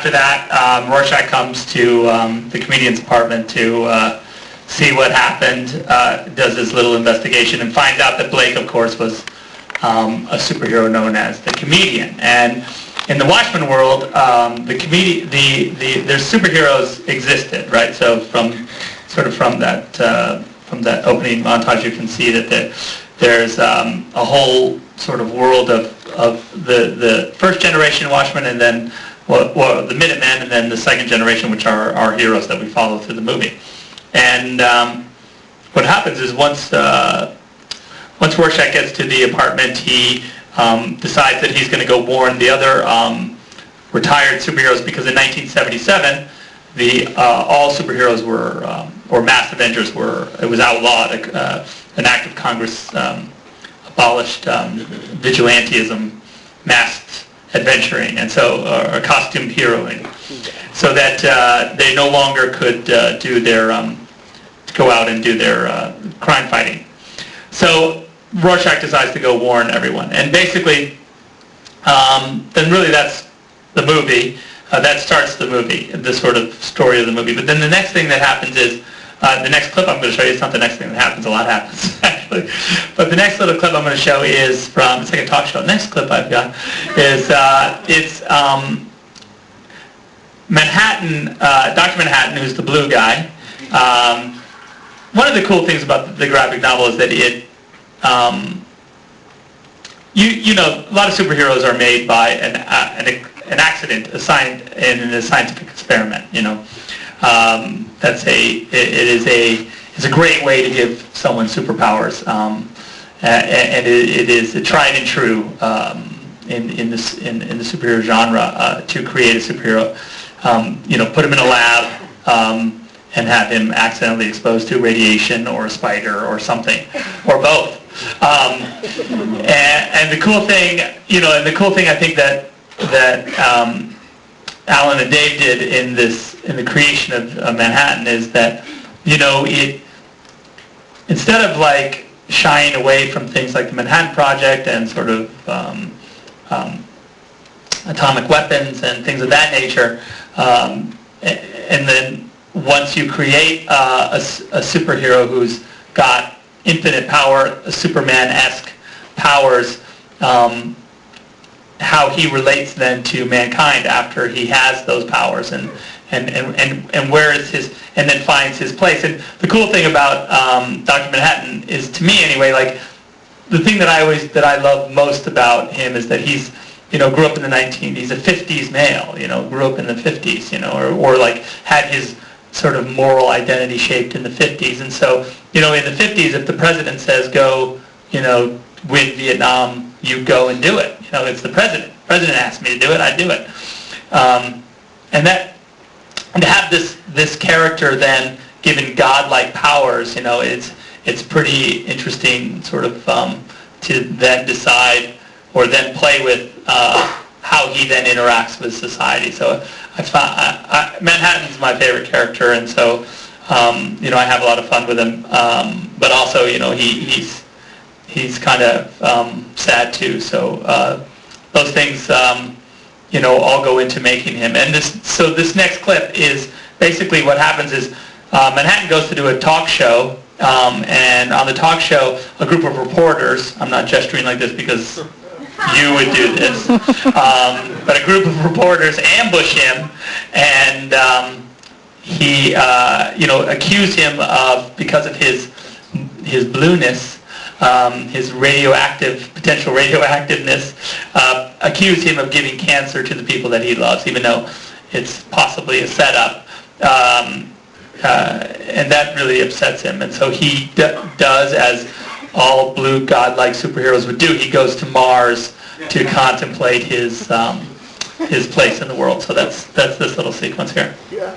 after that, Rorschach comes to the comedian's apartment to see what happened, does his little investigation, and finds out that Blake, of course, was a superhero known as the Comedian. And in the Watchmen world, their superheroes existed, right? So from that opening montage, you can see that there's a whole sort of world of the first generation Watchmen, and then the Minutemen, and then the second generation, which are our heroes that we follow through the movie. And what happens is once Rorschach gets to the apartment, he decides that he's going to go warn the other retired superheroes, because in 1977, all superheroes were, or mass Avengers were, it was outlawed. An act of Congress abolished vigilantism, masked adventuring, and so costumed heroing, so that they no longer could go out and do their crime fighting. So Rorschach decides to go warn everyone, and basically, then really that's the movie. That starts the movie, the sort of story of the movie. But then the next thing that happens is, the next clip I'm going to show you, it's not the next thing that happens, a lot happens actually. But the next little clip I'm going to show is from, it's like a talk show. The next clip I've got is, it's Manhattan, Dr. Manhattan, who's the blue guy. One of the cool things about the graphic novel is that it, you know, a lot of superheroes are made by an accident assigned in a scientific experiment. You know, it's a great way to give someone superpowers, and it is a tried and true in the superhero genre to create a superhero. You know, put him in a lab and have him accidentally exposed to radiation or a spider or something, or both. And the cool thing, you know, and the cool thing I think that Alan and Dave did in the creation of Manhattan is that, you know, instead of like shying away from things like the Manhattan Project and sort of atomic weapons and things of that nature, and then once you create a superhero who's got infinite power, Superman-esque powers, how he relates then to mankind after he has those powers, and where is his, and then finds his place. And the cool thing about Dr. Manhattan is, to me anyway, like the thing that I love most about him is that he's, you know, grew up in the he's a 50s male, you know, grew up in the 50s, you know, or like had his sort of moral identity shaped in the 50s. And so, you know, in the 50s, if the president says go, you know, win Vietnam, you go and do it. You know, it's the president. The president asked me to do it, I do it. And to have this character then given godlike powers, you know, it's pretty interesting sort of to then decide or then play with how he then interacts with society. So I found Manhattan's my favorite character, and so you know, I have a lot of fun with him. But also, you know, he's kind of sad too. So those things, you know, all go into making him. And this next clip is basically what happens is Manhattan goes to do a talk show, and on the talk show, a group of reporters, I'm not gesturing like this because you would do this, but a group of reporters ambush him, and he, you know, accuse him of, because of his blueness, his potential radioactiveness, accuse him of giving cancer to the people that he loves, even though it's possibly a setup. And that really upsets him. And so he does, as all blue godlike superheroes would do, he goes to Mars to contemplate his place in the world. So that's this little sequence here. Yeah.